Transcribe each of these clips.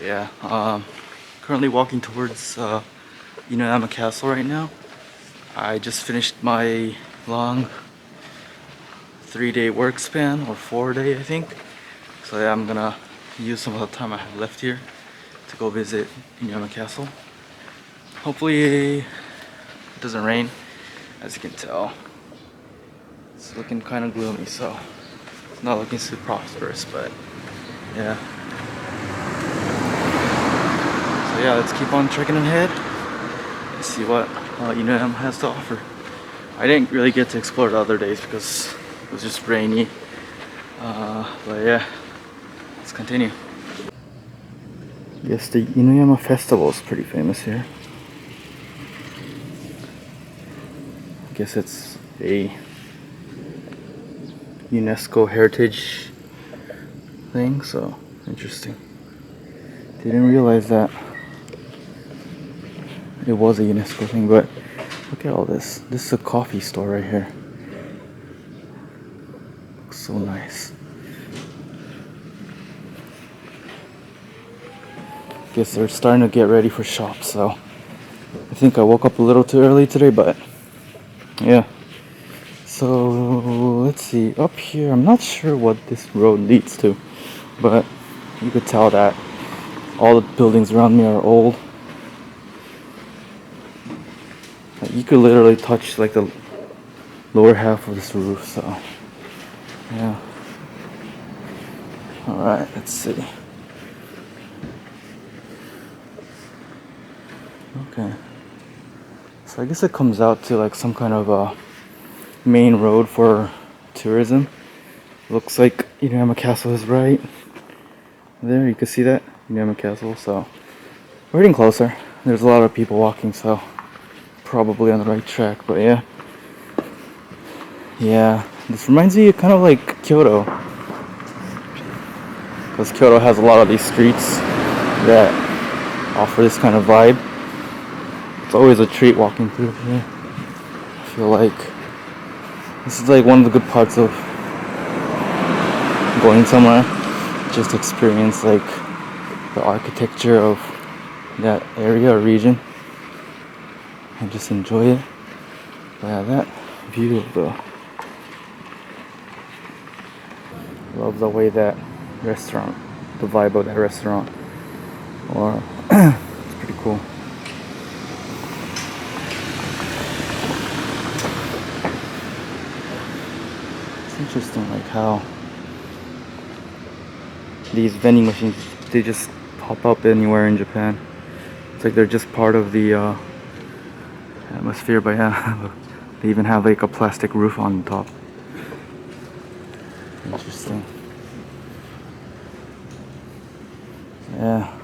Yeah, currently walking towards Inuyama Castle right now. I just finished my long 3-day work span, or 4-day I think. So yeah, I'm gonna use some of the time I have left here to go visit Inuyama Castle. Hopefully it doesn't rain. As you can tell, it's looking kind of gloomy, so it's not looking super prosperous, but yeah. So yeah, let's keep on trekking ahead and see what Inuyama has to offer. I didn't really get to explore the other days because it was just rainy. But yeah, let's continue. Yes, the Inuyama Festival is pretty famous here. I guess it's a UNESCO heritage thing, so interesting. Didn't realize that it was a UNESCO thing, but look at all this. This is a coffee store right here. Looks so nice. Guess they're starting to get ready for shops, so I think I woke up a little too early today, but yeah. So let's see, up here, I'm not sure what this road leads to, but you could tell that all the buildings around me are old. Like, you could literally touch like the lower half of this roof, so yeah. Alright, let's see. Okay. So I guess it comes out to like some kind of a main road for tourism. Looks like Inuyama Castle is right there. You can see that Inuyama Castle. So we're getting closer. There's a lot of people walking, so probably on the right track. But yeah. This reminds me kind of like Kyoto, because Kyoto has a lot of these streets that offer this kind of vibe. It's always a treat walking through here. I feel like this is like one of the good parts of going somewhere, just experience like the architecture of that area or region and just enjoy it. But yeah, that view of love the way that restaurant, the vibe of that restaurant, or it's pretty cool. It's interesting like how these vending machines, they just pop up anywhere in Japan. It's like they're just part of the atmosphere, but yeah, they even have like a plastic roof on top. Interesting. Yeah,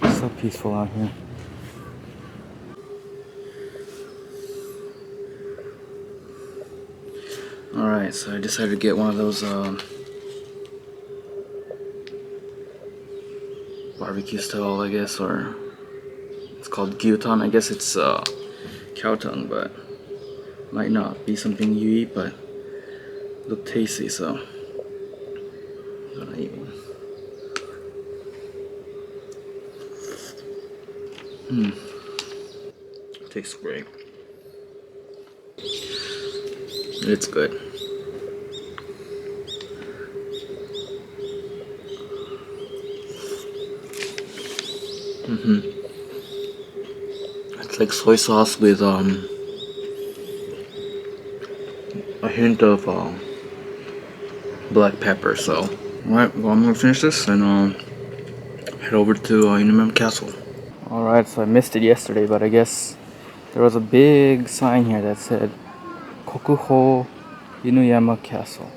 it's so peaceful out here. Alright, so I decided to get one of those barbecue style, I guess, or it's called gyutan. I guess it's cow tongue, but might not be something you eat, but look tasty, so I'm gonna eat one. Tastes great. It's good. It's like soy sauce with a hint of black pepper. So, alright, well, I'm gonna finish this and head over to Inuyama Castle. Alright, so I missed it yesterday, but I guess there was a big sign here that said Kokuho Inuyama Castle,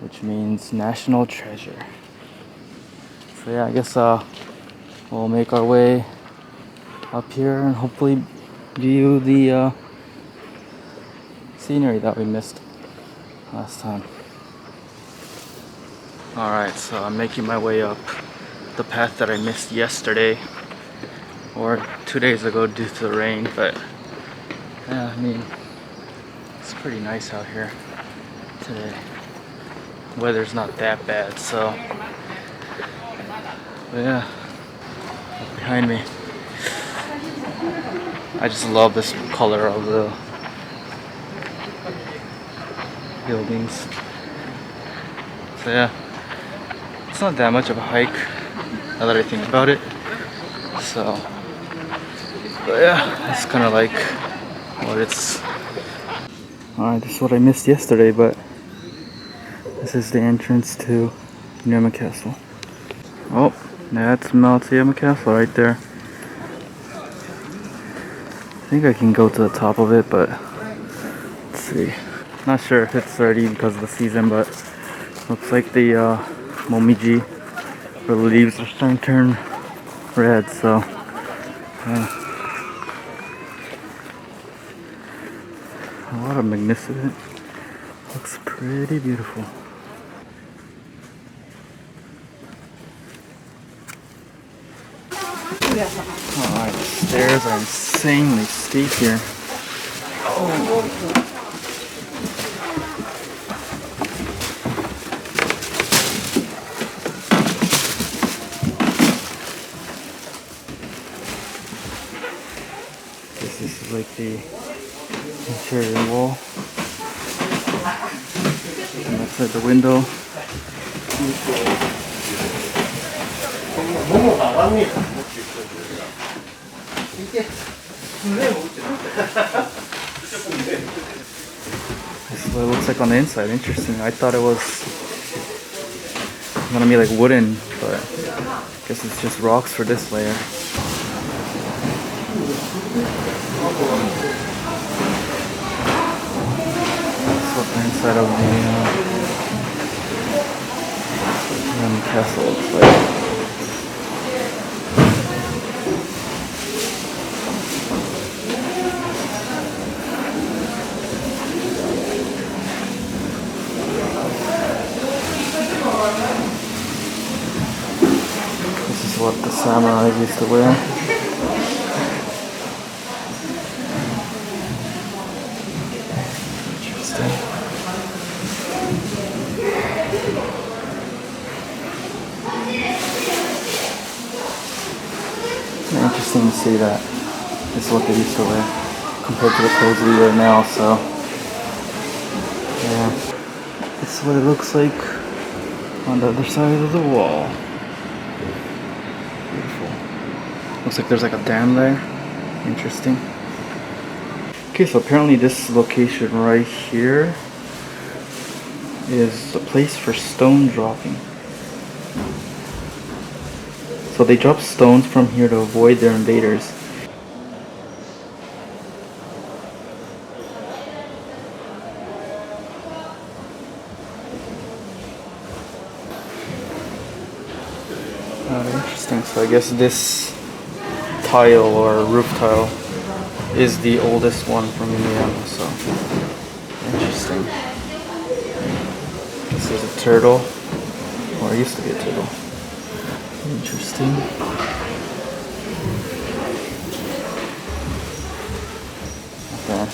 which means National Treasure. So yeah, I guess we'll make our way up here and hopefully view the scenery that we missed last time. Alright, so I'm making my way up the path that I missed yesterday, or 2 days ago due to the rain, but yeah, I mean, it's pretty nice out here today. Weather's not that bad, so but yeah, behind me. I just love this color of the buildings. So yeah, it's not that much of a hike now that I think about it. So, but yeah, it's kind of like what it's. Alright, this is what I missed yesterday, but this is the entrance to Inuyama Castle. Oh, that's Inuyama Castle right there. I think I can go to the top of it, but let's see. Not sure if it's already because of the season, but looks like the momiji, the leaves are starting to turn red, so a lot of magnificent. Looks pretty beautiful. Alright, the stairs are insanely steep here. Oh. This is like the interior wall. And outside the window. This is what it looks like on the inside. Interesting. I thought it was gonna be like wooden, but I guess it's just rocks for this layer. That's what the inside of the castle looks like. This is what the samurais used to wear. Interesting to see that this is what they used to wear compared to the clothes we wear now. So yeah, this is what it looks like on the other side of the wall. Beautiful. Looks like there's like a dam there. Interesting. Okay, so apparently this location right here is a place for stone dropping. So they drop stones from here to avoid their invaders. Interesting. So I guess this tile or roof tile is the oldest one from Inuyama. So interesting. This is a turtle, or it used to be a turtle. Interesting. Okay.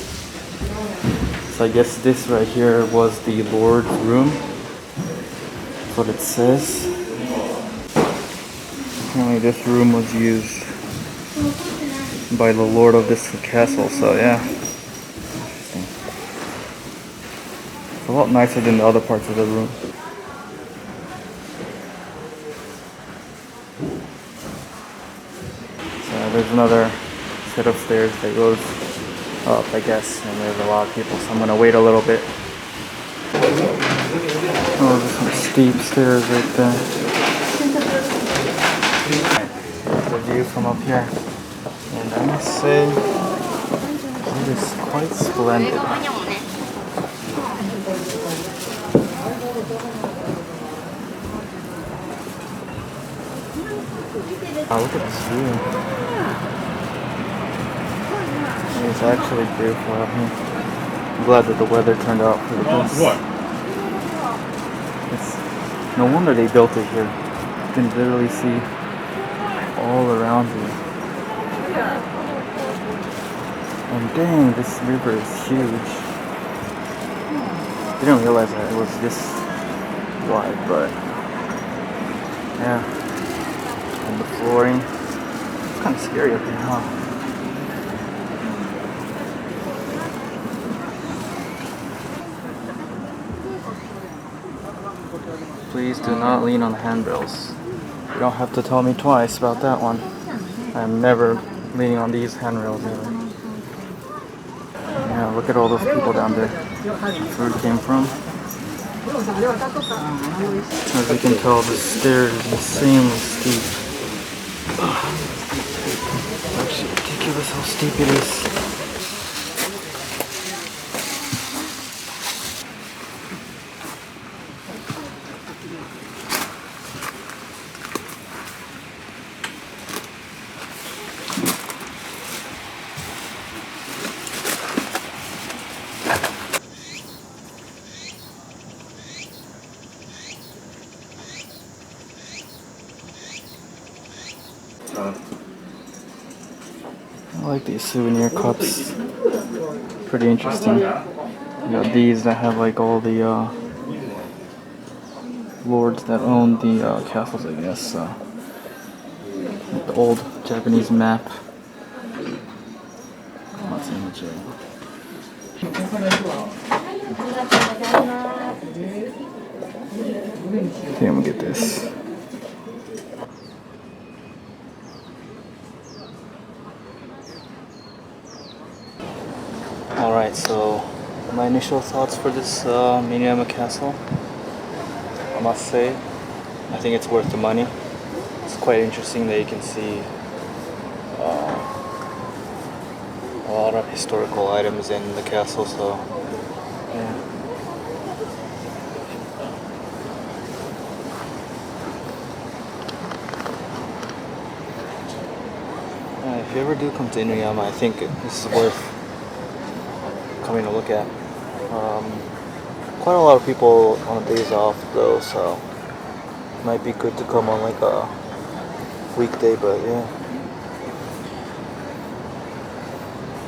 So I guess this right here was the Lord's room. That's what it says. Apparently this room was used by the Lord of this castle, so yeah. Interesting. It's a lot nicer than the other parts of the room. There's another set of stairs that goes up, I guess, and there's a lot of people, so I'm gonna wait a little bit. Oh, there's some steep stairs right there. The view from up here, and I must say, it is quite splendid. Oh, look at this view. It's actually beautiful out here. I'm glad that the weather turned out for the best. It's no wonder they built it here. You can literally see all around you. And dang, this river is huge. Didn't realize that it was this wide, but yeah. And the flooring kind of scary up there, huh? Please do not lean on the handrails. You don't have to tell me twice about that one. I'm never leaning on these handrails ever. Yeah, look at all those people down there. That's where we came from. As you can tell, the stairs is insanely steep. It's actually ridiculous how steep it is. I like these souvenir cups. Pretty interesting. You got these that have like all the lords that own the castles, I guess. Like the old Japanese map. What's in the jail? Okay, I'm gonna get this. Alright, so my initial thoughts for this Inuyama Castle. I must say, I think it's worth the money. It's quite interesting that you can see a lot of historical items in the castle, so yeah. If you ever do come to Inuyama, I think this is worth coming to look at. Quite a lot of people on days off though, so it might be good to come on like a weekday, but yeah.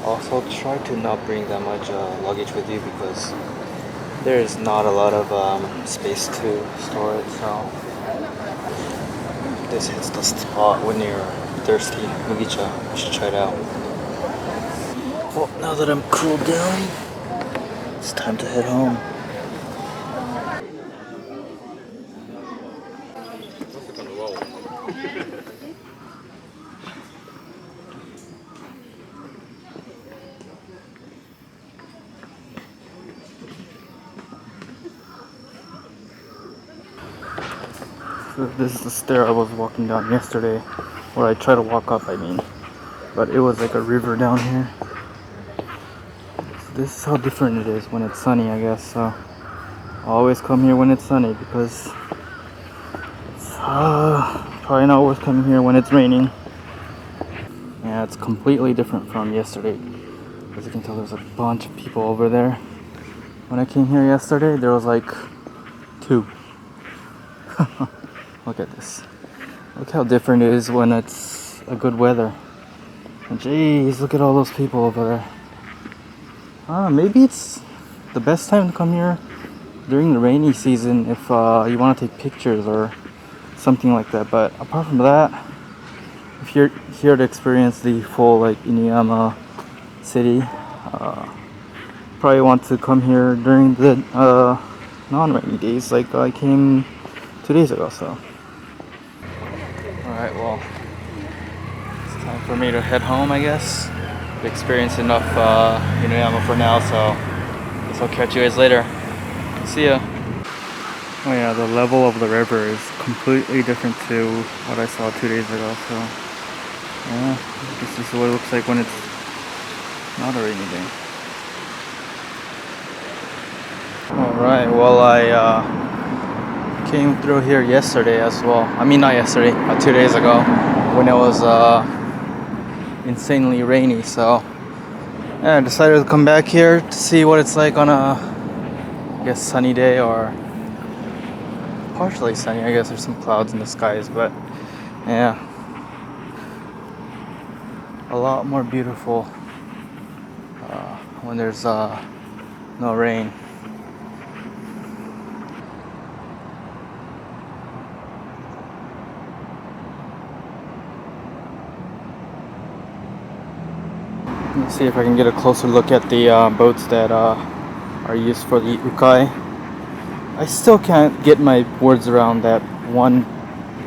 Also try to not bring that much luggage with you because there is not a lot of space to store it, so this hits the spot when you're thirsty. Mugicha, you should try it out. Well, now that I'm cooled down, it's time to head home. So this is the stair I was walking down yesterday, or I tried to walk up, I mean. But it was like a river down here. So this is how different it is when it's sunny, I guess. So I always come here when it's sunny because it's probably not worth coming here when it's raining. Yeah, it's completely different from yesterday. As you can tell, there's a bunch of people over there. When I came here yesterday, there was like 2. Look at this. Look how different it is when it's a good weather. And jeez, look at all those people over there. Maybe it's the best time to come here during the rainy season if you want to take pictures or something like that. But apart from that, if you're here to experience the full like Inuyama city, probably want to come here during the non-rainy days. Like I came 2 days ago, so. Alright, well, it's time for me to head home, I guess. I've experienced enough Inuyama for now, so I guess I'll catch you guys later. See ya. Oh yeah, the level of the river is completely different to what I saw 2 days ago, so yeah, this is what it looks like when it's not a rainy day. Alright, well I came through here yesterday as well. I mean not yesterday, 2 days ago when it was insanely rainy, so yeah, I decided to come back here to see what it's like on a, I guess, sunny day or partially sunny. I guess there's some clouds in the skies, but yeah, a lot more beautiful when there's no rain. Let's see if I can get a closer look at the boats that are used for the ukai. I still can't get my words around that one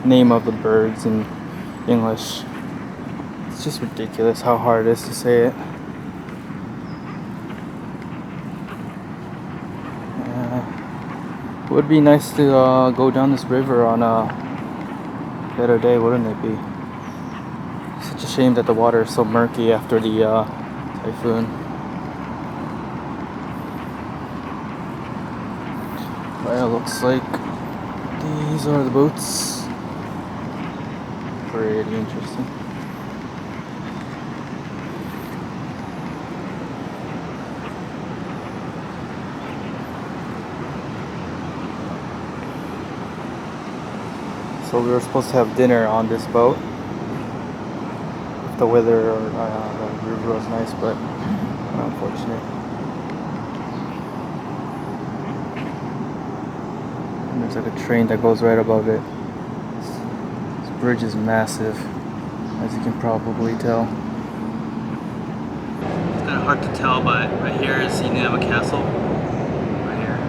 name of the birds in English. It's just ridiculous how hard it is to say it. It would be nice to go down this river on a better day, wouldn't it be? Such a shame that the water is so murky after the typhoon. Well, looks like these are the boats. Pretty interesting. So we were supposed to have dinner on this boat. If the weather or the river was nice, but unfortunate. And there's like a train that goes right above it. This bridge is massive, as you can probably tell. It's kind of hard to tell, but right here is Inuyama Castle. Right here.